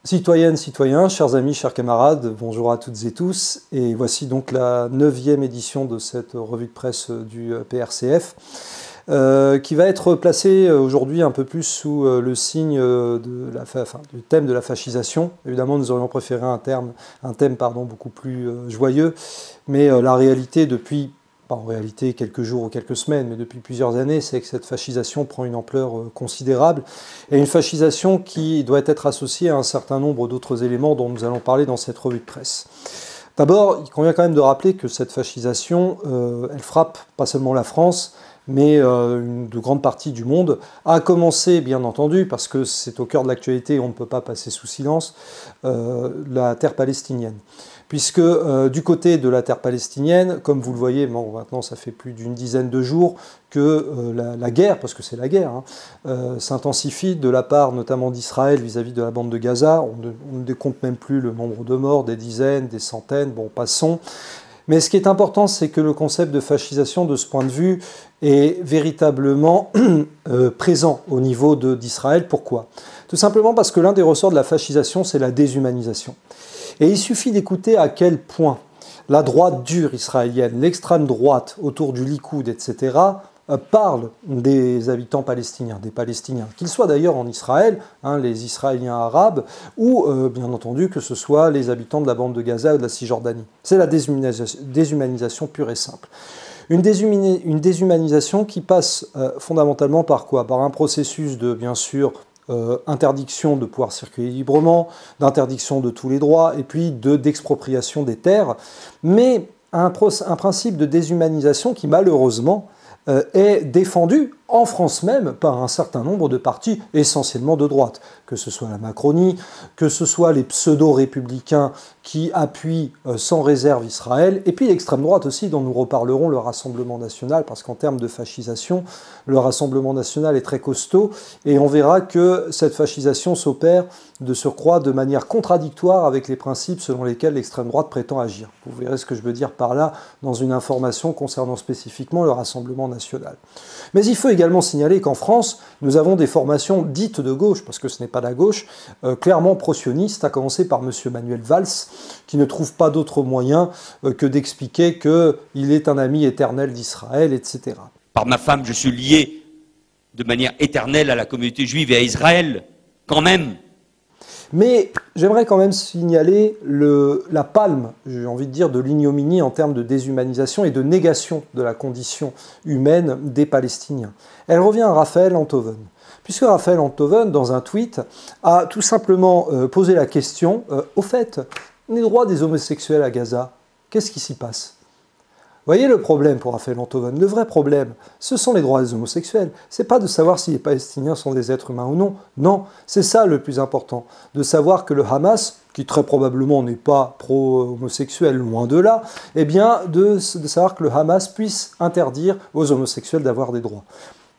Citoyennes, citoyens, chers amis, chers camarades, bonjour à toutes et tous. Et voici donc la 9e édition de cette revue de presse du PRCF, qui va être placée aujourd'hui un peu plus sous le signe du thème de la fascisation. Évidemment, nous aurions préféré un thème beaucoup plus joyeux, mais la réalité depuis... pas en réalité quelques jours ou quelques semaines, mais depuis plusieurs années, c'est que cette fascisation prend une ampleur considérable, et une fascisation qui doit être associée à un certain nombre d'autres éléments dont nous allons parler dans cette revue de presse. D'abord, il convient quand même de rappeler que cette fascisation, elle frappe pas seulement la France, mais de grande partie du monde, a commencé, bien entendu, parce que c'est au cœur de l'actualité, on ne peut pas passer sous silence, la terre palestinienne. Puisque du côté de la terre palestinienne, comme vous le voyez, bon, maintenant ça fait plus d'une dizaine de jours que la guerre, parce que c'est la guerre, s'intensifie de la part notamment d'Israël vis-à-vis de la bande de Gaza. On ne décompte même plus le nombre de morts, des dizaines, des centaines, bon, passons. Mais ce qui est important, c'est que le concept de fascisation, de ce point de vue, est véritablement présent au niveau d'Israël. Pourquoi ? Tout simplement parce que l'un des ressorts de la fascisation, c'est la déshumanisation. Et il suffit d'écouter à quel point la droite dure israélienne, l'extrême droite autour du Likoud, etc., parle des habitants palestiniens, des Palestiniens, qu'ils soient d'ailleurs en Israël, les Israéliens arabes, ou bien entendu que ce soit les habitants de la bande de Gaza ou de la Cisjordanie. C'est la déshumanisation pure et simple. Une déshumanisation qui passe fondamentalement par quoi ? Par un processus de, bien sûr, interdiction de pouvoir circuler librement, d'interdiction de tous les droits, et puis d'expropriation des terres, mais un principe de déshumanisation qui malheureusement est défendu en France même par un certain nombre de partis essentiellement de droite, que ce soit la Macronie, que ce soit les pseudo-républicains qui appuient sans réserve Israël, et puis l'extrême droite aussi, dont nous reparlerons, le Rassemblement national, parce qu'en termes de fascisation, le Rassemblement national est très costaud, et on verra que cette fascisation s'opère de surcroît de manière contradictoire avec les principes selon lesquels l'extrême droite prétend agir. Vous verrez ce que je veux dire par là dans une information concernant spécifiquement le Rassemblement national. Mais il faut également signaler qu'en France, nous avons des formations dites de gauche, parce que ce n'est pas la gauche, clairement pro-sionistes, à commencer par M. Manuel Valls, qui ne trouve pas d'autre moyen que d'expliquer qu'il est un ami éternel d'Israël, etc. Par ma femme, je suis lié de manière éternelle à la communauté juive et à Israël, quand même. Mais j'aimerais quand même signaler la palme, j'ai envie de dire, de l'ignominie en termes de déshumanisation et de négation de la condition humaine des Palestiniens. Elle revient à Raphaël Enthoven. Puisque Raphaël Enthoven, dans un tweet, a tout simplement posé la question, au fait, les droits des homosexuels à Gaza, qu'est-ce qui s'y passe ? Vous voyez le problème pour Raphaël Enthoven, le vrai problème, ce sont les droits des homosexuels. C'est pas de savoir si les Palestiniens sont des êtres humains ou non. Non, c'est ça le plus important. De savoir que le Hamas, qui très probablement n'est pas pro-homosexuel, loin de là, eh bien de savoir que le Hamas puisse interdire aux homosexuels d'avoir des droits.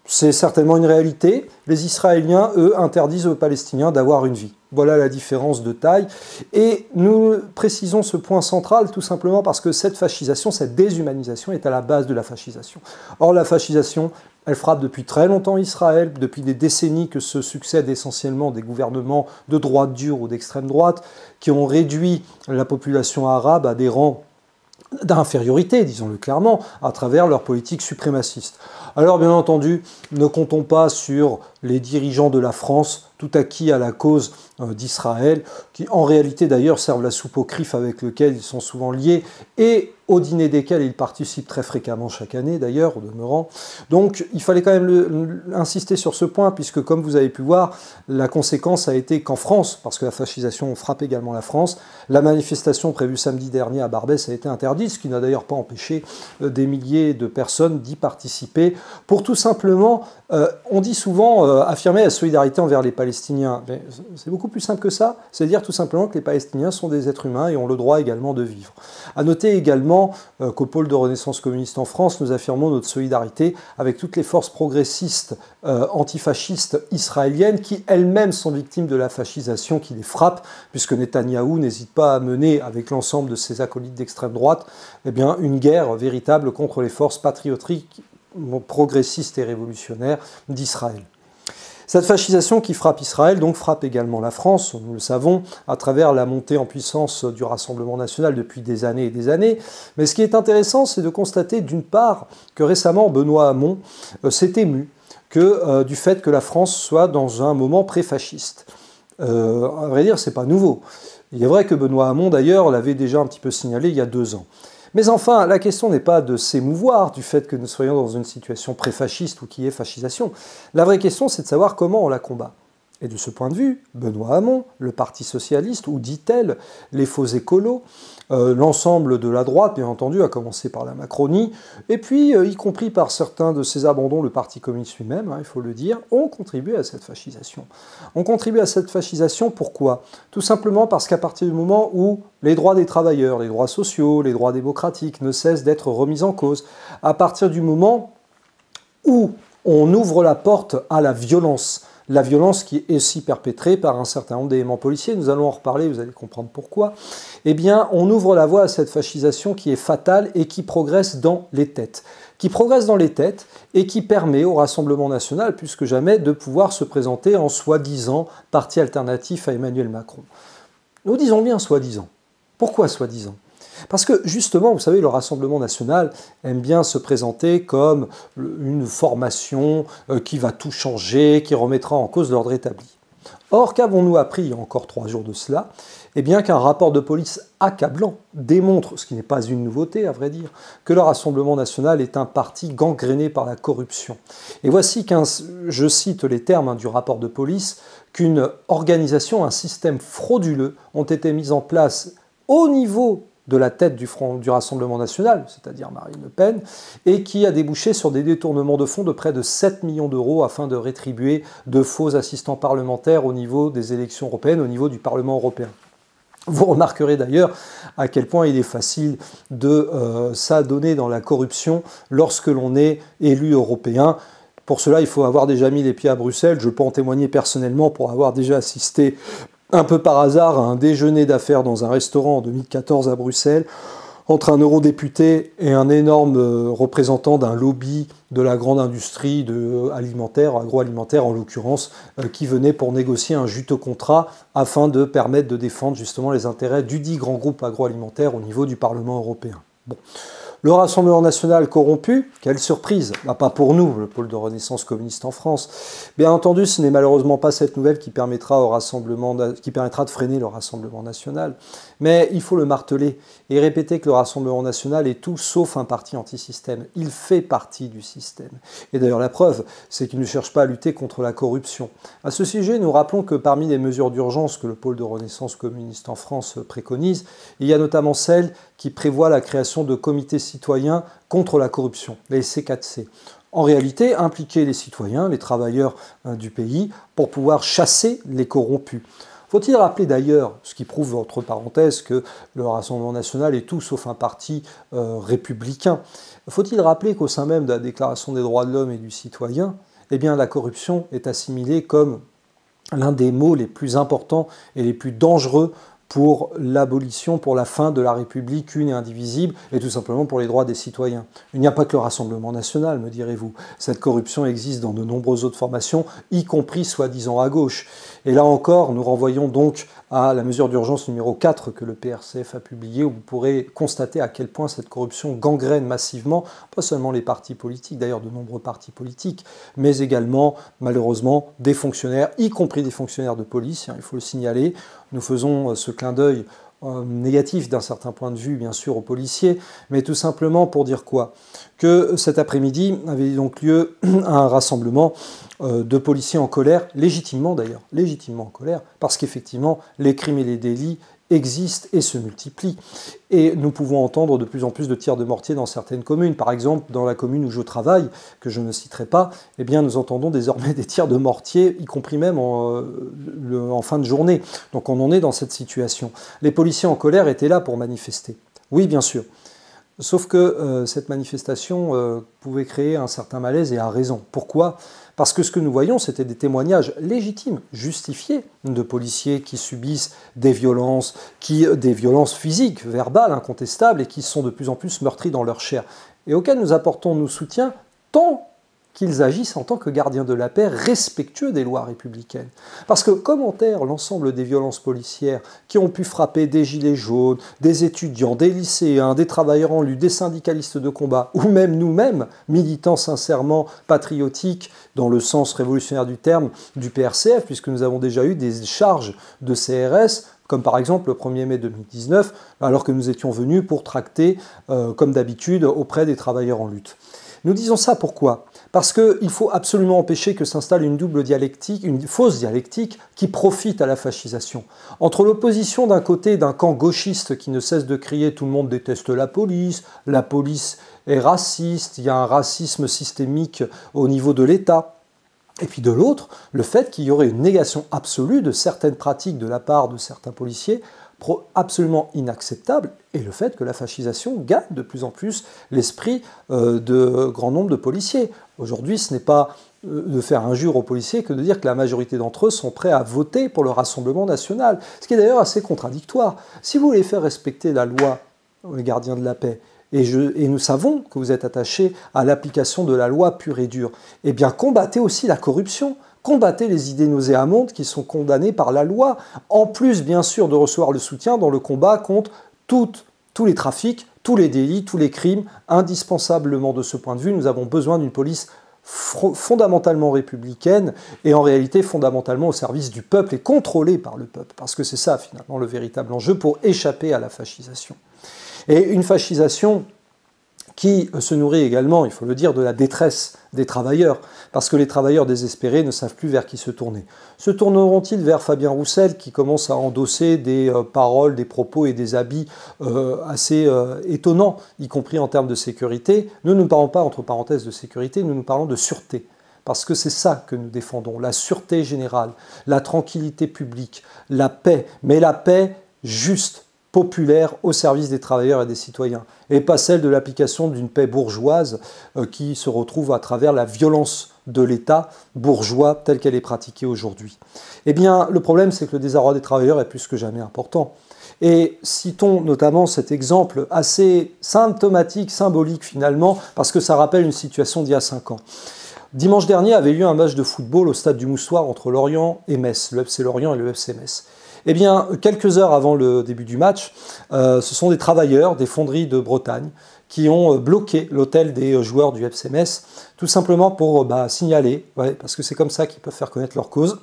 C'est certainement une réalité. Les Israéliens, eux, interdisent aux Palestiniens d'avoir une vie. Voilà la différence de taille. Et nous précisons ce point central tout simplement parce que cette fascisation, cette déshumanisation est à la base de la fascisation. Or, la fascisation, elle frappe depuis très longtemps Israël, depuis des décennies que se succèdent essentiellement des gouvernements de droite dure ou d'extrême droite qui ont réduit la population arabe à des rangs d'infériorité, disons-le clairement, à travers leur politique suprémaciste. Alors bien entendu, ne comptons pas sur les dirigeants de la France, tout acquis à la cause d'Israël, qui en réalité d'ailleurs servent la soupe aux griffes avec lequel ils sont souvent liés, et au dîner desquels ils participent très fréquemment chaque année d'ailleurs, au demeurant. Donc il fallait quand même insister sur ce point, puisque comme vous avez pu voir, la conséquence a été qu'en France, parce que la fascisation frappe également la France, la manifestation prévue samedi dernier à Barbès a été interdite, ce qui n'a d'ailleurs pas empêché des milliers de personnes d'y participer, pour tout simplement, on dit souvent affirmer la solidarité envers les Palestiniens. Mais c'est beaucoup plus simple que ça, c'est dire tout simplement que les Palestiniens sont des êtres humains et ont le droit également de vivre. À noter également qu'au pôle de Renaissance communiste en France, nous affirmons notre solidarité avec toutes les forces progressistes antifascistes israéliennes qui elles-mêmes sont victimes de la fascisation qui les frappe, puisque Netanyahou n'hésite pas à mener avec l'ensemble de ses acolytes d'extrême droite une guerre véritable contre les forces patriotiques, progressistes et révolutionnaires d'Israël. Cette fascisation qui frappe Israël, donc frappe également la France, nous le savons, à travers la montée en puissance du Rassemblement national depuis des années et des années. Mais ce qui est intéressant, c'est de constater d'une part que récemment Benoît Hamon s'est ému du fait que la France soit dans un moment pré-fasciste. À vrai dire, c'est pas nouveau. Il est vrai que Benoît Hamon, d'ailleurs, l'avait déjà un petit peu signalé il y a 2 ans. Mais enfin, la question n'est pas de s'émouvoir du fait que nous soyons dans une situation pré-fasciste ou qu'il y ait fascisation. La vraie question, c'est de savoir comment on la combat. Et de ce point de vue, Benoît Hamon, le Parti socialiste, ou dit-elle, les faux écolos, l'ensemble de la droite, bien entendu, à commencer par la Macronie, et puis, y compris par certains de ses abandons, le Parti communiste lui-même, il faut le dire, ont contribué à cette fascisation. On contribue à cette fascisation, pourquoi? Tout simplement parce qu'à partir du moment où les droits des travailleurs, les droits sociaux, les droits démocratiques ne cessent d'être remis en cause, à partir du moment où on ouvre la porte à la violence qui est aussi perpétrée par un certain nombre d'éléments policiers, nous allons en reparler, vous allez comprendre pourquoi, eh bien, on ouvre la voie à cette fascisation qui est fatale et qui progresse dans les têtes. Qui progresse dans les têtes et qui permet au Rassemblement national, plus que jamais, de pouvoir se présenter en soi-disant parti alternatif à Emmanuel Macron. Nous disons bien soi-disant. Pourquoi soi-disant ? Parce que justement, vous savez, le Rassemblement national aime bien se présenter comme une formation qui va tout changer, qui remettra en cause l'ordre établi. Or, qu'avons-nous appris il y a encore 3 jours de cela? Eh bien qu'un rapport de police accablant démontre, ce qui n'est pas une nouveauté à vrai dire, que le Rassemblement national est un parti gangréné par la corruption. Et voici je cite les termes du rapport de police, qu'une organisation, un système frauduleux ont été mis en place au niveau de la tête du Rassemblement national, c'est-à-dire Marine Le Pen, et qui a débouché sur des détournements de fonds de près de 7 millions d'euros afin de rétribuer de faux assistants parlementaires au niveau des élections européennes, au niveau du Parlement européen. Vous remarquerez d'ailleurs à quel point il est facile de s'adonner dans la corruption lorsque l'on est élu européen. Pour cela, il faut avoir déjà mis les pieds à Bruxelles. Je peux en témoigner personnellement pour avoir déjà assisté un peu par hasard à un déjeuner d'affaires dans un restaurant en 2014 à Bruxelles, entre un eurodéputé et un énorme représentant d'un lobby de la grande industrie agroalimentaire en l'occurrence, qui venait pour négocier un juteux contrat afin de permettre de défendre justement les intérêts du dit grand groupe agroalimentaire au niveau du Parlement européen. Bon. Le Rassemblement national corrompu, quelle surprise, pas pour nous, le pôle de renaissance communiste en France. Bien entendu, ce n'est malheureusement pas cette nouvelle qui permettra de freiner le Rassemblement national, mais il faut le marteler et répéter que le Rassemblement national est tout sauf un parti anti-système. Il fait partie du système. Et d'ailleurs, la preuve, c'est qu'il ne cherche pas à lutter contre la corruption. À ce sujet, nous rappelons que parmi les mesures d'urgence que le pôle de renaissance communiste en France préconise, il y a notamment celle qui prévoit la création de comités citoyens contre la corruption, les C4C. En réalité, impliquer les citoyens, les travailleurs du pays, pour pouvoir chasser les corrompus. Faut-il rappeler d'ailleurs, ce qui prouve entre parenthèses que le Rassemblement national est tout sauf un parti républicain, faut-il rappeler qu'au sein même de la Déclaration des droits de l'homme et du citoyen, eh bien la corruption est assimilée comme l'un des maux les plus importants et les plus dangereux pour l'abolition, pour la fin de la République une et indivisible, et tout simplement pour les droits des citoyens. Il n'y a pas que le Rassemblement national, me direz-vous. Cette corruption existe dans de nombreuses autres formations, y compris soi-disant à gauche. Et là encore, nous renvoyons donc à la mesure d'urgence numéro 4 que le PRCF a publiée, où vous pourrez constater à quel point cette corruption gangrène massivement, pas seulement les partis politiques, d'ailleurs de nombreux partis politiques, mais également, malheureusement, des fonctionnaires, y compris des fonctionnaires de police, il faut le signaler. Nous faisons ce clin d'œil négatif d'un certain point de vue, bien sûr, aux policiers, mais tout simplement pour dire quoi? Que cet après-midi avait donc lieu un rassemblement de policiers en colère, légitimement d'ailleurs, légitimement en colère, parce qu'effectivement, les crimes et les délits existent et se multiplient. Et nous pouvons entendre de plus en plus de tirs de mortier dans certaines communes. Par exemple, dans la commune où je travaille, que je ne citerai pas, eh bien, nous entendons désormais des tirs de mortier, y compris même en fin de journée. Donc on en est dans cette situation. Les policiers en colère étaient là pour manifester. Oui, bien sûr. Sauf que cette manifestation pouvait créer un certain malaise et à raison. Pourquoi ? Parce que ce que nous voyons, c'était des témoignages légitimes, justifiés, de policiers qui subissent des violences physiques, verbales, incontestables, et qui sont de plus en plus meurtris dans leur chair, et auxquels nous apportons nos soutiens tant qu'ils agissent en tant que gardiens de la paix respectueux des lois républicaines. Parce que commentaire l'ensemble des violences policières qui ont pu frapper des gilets jaunes, des étudiants, des lycéens, des travailleurs en lutte, des syndicalistes de combat, ou même nous-mêmes, militants sincèrement patriotiques dans le sens révolutionnaire du terme du PRCF, puisque nous avons déjà eu des charges de CRS, comme par exemple le 1er mai 2019, alors que nous étions venus pour tracter, comme d'habitude, auprès des travailleurs en lutte. Nous disons ça pourquoi ? Parce qu'il faut absolument empêcher que s'installe une double dialectique, une fausse dialectique qui profite à la fascisation. Entre l'opposition d'un côté d'un camp gauchiste qui ne cesse de crier « tout le monde déteste la police est raciste, il y a un racisme systémique au niveau de l'État », et puis de l'autre, le fait qu'il y aurait une négation absolue de certaines pratiques de la part de certains policiers absolument inacceptable, et le fait que la fascisation gagne de plus en plus l'esprit de grand nombre de policiers. Aujourd'hui, ce n'est pas de faire injure aux policiers que de dire que la majorité d'entre eux sont prêts à voter pour le Rassemblement national, ce qui est d'ailleurs assez contradictoire. Si vous voulez faire respecter la loi, les gardiens de la paix, et nous savons que vous êtes attachés à l'application de la loi pure et dure, eh bien combattez aussi la corruption. Combattez les idées nauséabondes qui sont condamnées par la loi, en plus bien sûr de recevoir le soutien dans le combat contre tous les trafics, tous les délits, tous les crimes. Indispensablement de ce point de vue, nous avons besoin d'une police fondamentalement républicaine et en réalité fondamentalement au service du peuple et contrôlée par le peuple, parce que c'est ça finalement le véritable enjeu pour échapper à la fascisation. Et une fascisation qui se nourrit également, il faut le dire, de la détresse des travailleurs, parce que les travailleurs désespérés ne savent plus vers qui se tourner. Se tourneront-ils vers Fabien Roussel, qui commence à endosser des paroles, des propos et des habits assez étonnants, y compris en termes de sécurité? Nous ne parlons pas, entre parenthèses, de sécurité, nous parlons de sûreté. Parce que c'est ça que nous défendons, la sûreté générale, la tranquillité publique, la paix, mais la paix juste, populaire au service des travailleurs et des citoyens, et pas celle de l'application d'une paix bourgeoise qui se retrouve à travers la violence de l'État bourgeois telle qu'elle est pratiquée aujourd'hui. Eh bien, le problème, c'est que le désarroi des travailleurs est plus que jamais important. Et citons notamment cet exemple assez symptomatique, symbolique finalement, parce que ça rappelle une situation d'il y a 5 ans. Dimanche dernier avait lieu un match de football au stade du Moustoir entre Lorient et Metz, le FC Lorient et le FC Metz. Eh bien, quelques heures avant le début du match, ce sont des travailleurs des fonderies de Bretagne qui ont bloqué l'hôtel des joueurs du FC Metz, tout simplement pour signaler, parce que c'est comme ça qu'ils peuvent faire connaître leur cause,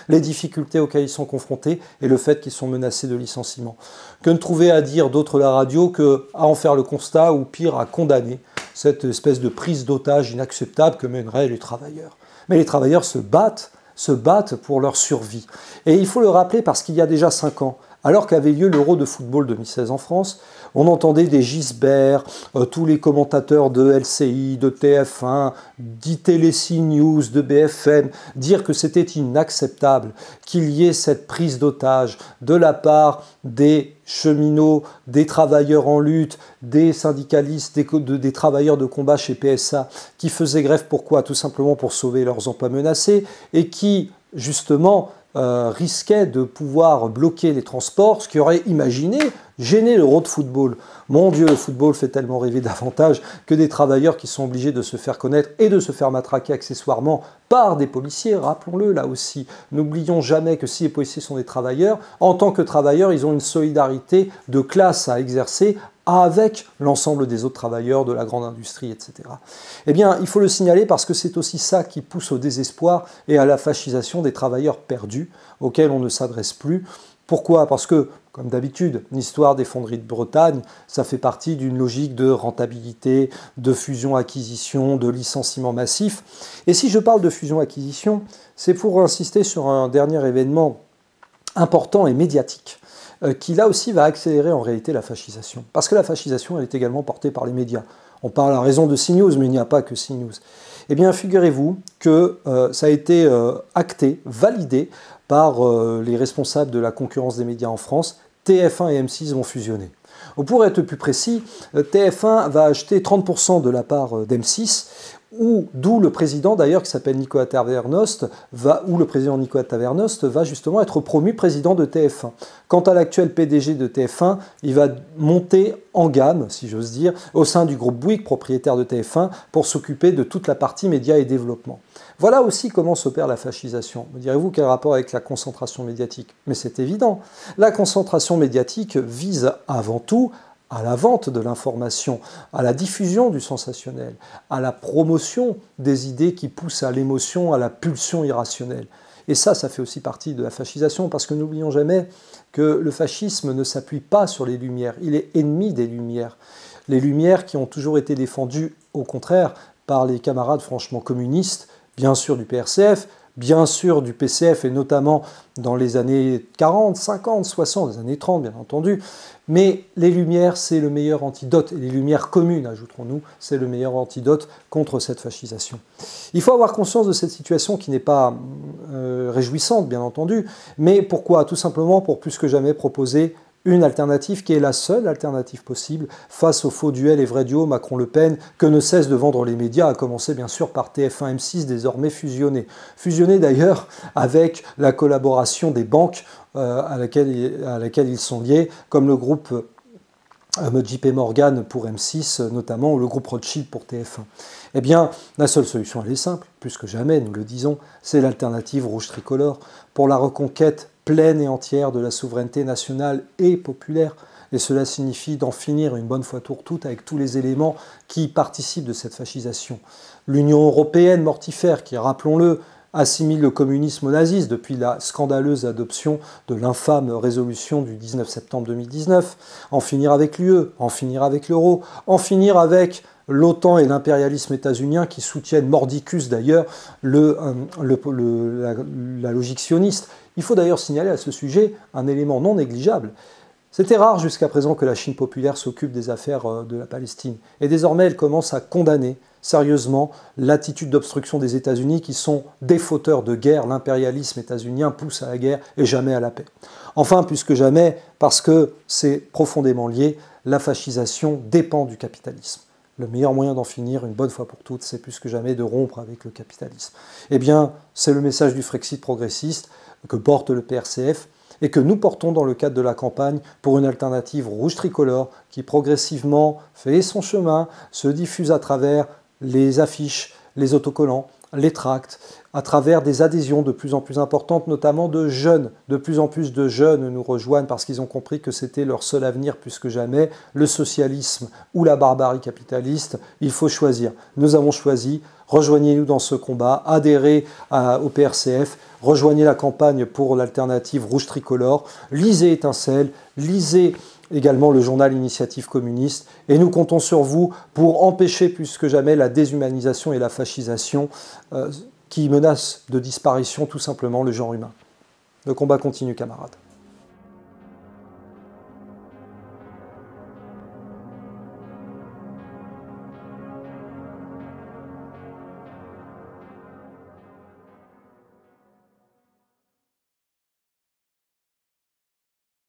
les difficultés auxquelles ils sont confrontés et le fait qu'ils sont menacés de licenciement. Que ne trouver à dire d'autre la radio qu'à en faire le constat, ou pire, à condamner cette espèce de prise d'otage inacceptable que mèneraient les travailleurs. Mais les travailleurs se battent pour leur survie. Et il faut le rappeler parce qu'il y a déjà 5 ans, alors qu'avait lieu l'Euro de football 2016 en France, on entendait des Gisbert, tous les commentateurs de LCI, de TF1, d'ITélé6 News, de BFM, dire que c'était inacceptable qu'il y ait cette prise d'otage de la part des cheminots, des travailleurs en lutte, des syndicalistes, des travailleurs de combat chez PSA, qui faisaient grève pourquoi? Tout simplement pour sauver leurs emplois menacés, et qui, justement, risquaient de pouvoir bloquer les transports, ce qui aurait imaginé gêner l'Euro de football. Mon Dieu, le football fait tellement rêver davantage que des travailleurs qui sont obligés de se faire connaître et de se faire matraquer accessoirement par des policiers, rappelons-le là aussi. N'oublions jamais que si les policiers sont des travailleurs, en tant que travailleurs, ils ont une solidarité de classe à exercer avec l'ensemble des autres travailleurs de la grande industrie, etc. Eh bien, il faut le signaler parce que c'est aussi ça qui pousse au désespoir et à la fascisation des travailleurs perdus, auxquels on ne s'adresse plus. Pourquoi? Parce que, comme d'habitude, l'histoire des fonderies de Bretagne, ça fait partie d'une logique de rentabilité, de fusion-acquisition, de licenciement massif. Et si je parle de fusion-acquisition, c'est pour insister sur un dernier événement important et médiatique, qui là aussi va accélérer en réalité la fascisation. Parce que la fascisation, elle est également portée par les médias. On parle à raison de CNews, mais il n'y a pas que CNews. Eh bien, figurez-vous que ça a été acté, validé par les responsables de la concurrence des médias en France. TF1 et M6 vont fusionner. Pour être plus précis, TF1 va acheter 30% de la part d'M6, d'où le président d'ailleurs qui s'appelle Nicolas Tavernost où le président Nicolas Tavernost va justement être promu président de TF1. Quant à l'actuel PDG de TF1, il va monter en gamme, si j'ose dire, au sein du groupe Bouygues, propriétaire de TF1, pour s'occuper de toute la partie médias et développement. Voilà aussi comment s'opère la fascisation. Me direz-vous quel rapport avec la concentration médiatique? Mais c'est évident. La concentration médiatique vise avant tout à la vente de l'information, à la diffusion du sensationnel, à la promotion des idées qui poussent à l'émotion, à la pulsion irrationnelle. Et ça fait aussi partie de la fascisation, parce que n'oublions jamais que le fascisme ne s'appuie pas sur les Lumières, il est ennemi des Lumières. Les Lumières qui ont toujours été défendues, au contraire, par les camarades franchement communistes, bien sûr du PRCF, bien sûr du PCF, et notamment dans les années 40, 50, 60, les années 30, bien entendu. Mais les Lumières, c'est le meilleur antidote, et les Lumières communes, ajouterons-nous, c'est le meilleur antidote contre cette fascisation. Il faut avoir conscience de cette situation qui n'est pas réjouissante, bien entendu, mais pourquoi? Tout simplement pour plus que jamais proposer une alternative qui est la seule alternative possible face au faux duel et vrai duo Macron-Le Pen que ne cessent de vendre les médias, à commencer bien sûr par TF1 M6 désormais fusionnés. Fusionnés d'ailleurs avec la collaboration des banques à laquelle ils sont liés, comme le groupe JP Morgan pour M6 notamment, ou le groupe Rothschild pour TF1. Eh bien, la seule solution, elle est simple, plus que jamais, nous le disons, c'est l'alternative rouge tricolore pour la reconquête pleine et entière de la souveraineté nationale et populaire. Et cela signifie d'en finir une bonne fois pour toutes avec tous les éléments qui participent de cette fascisation. L'Union européenne mortifère qui, rappelons-le, assimile le communisme au nazisme depuis la scandaleuse adoption de l'infâme résolution du 19 septembre 2019, en finir avec l'UE, en finir avec l'euro, en finir avec l'OTAN et l'impérialisme états-unien qui soutiennent mordicus d'ailleurs la logique sioniste. Il faut d'ailleurs signaler à ce sujet un élément non négligeable. C'était rare jusqu'à présent que la Chine populaire s'occupe des affaires de la Palestine. Et désormais, elle commence à condamner sérieusement l'attitude d'obstruction des États-Unis qui sont des fauteurs de guerre. L'impérialisme états-unien pousse à la guerre et jamais à la paix. Enfin, plus que jamais, parce que c'est profondément lié, la fascisation dépend du capitalisme. Le meilleur moyen d'en finir, une bonne fois pour toutes, c'est plus que jamais de rompre avec le capitalisme. Eh bien, c'est le message du Frexit progressiste que porte le PRCF et que nous portons dans le cadre de la campagne pour une alternative rouge tricolore qui progressivement fait son chemin, se diffuse à travers les affiches, les autocollants, les tracts, à travers des adhésions de plus en plus importantes, notamment de jeunes. De plus en plus de jeunes nous rejoignent parce qu'ils ont compris que c'était leur seul avenir plus que jamais, le socialisme ou la barbarie capitaliste. Il faut choisir. Nous avons choisi. Rejoignez-nous dans ce combat, adhérez au PRCF, rejoignez la campagne pour l'alternative rouge tricolore, lisez Étincelle, lisez également le journal Initiative communiste, et nous comptons sur vous pour empêcher plus que jamais la déshumanisation et la fascisation qui menacent de disparition tout simplement le genre humain. Le combat continue, camarades.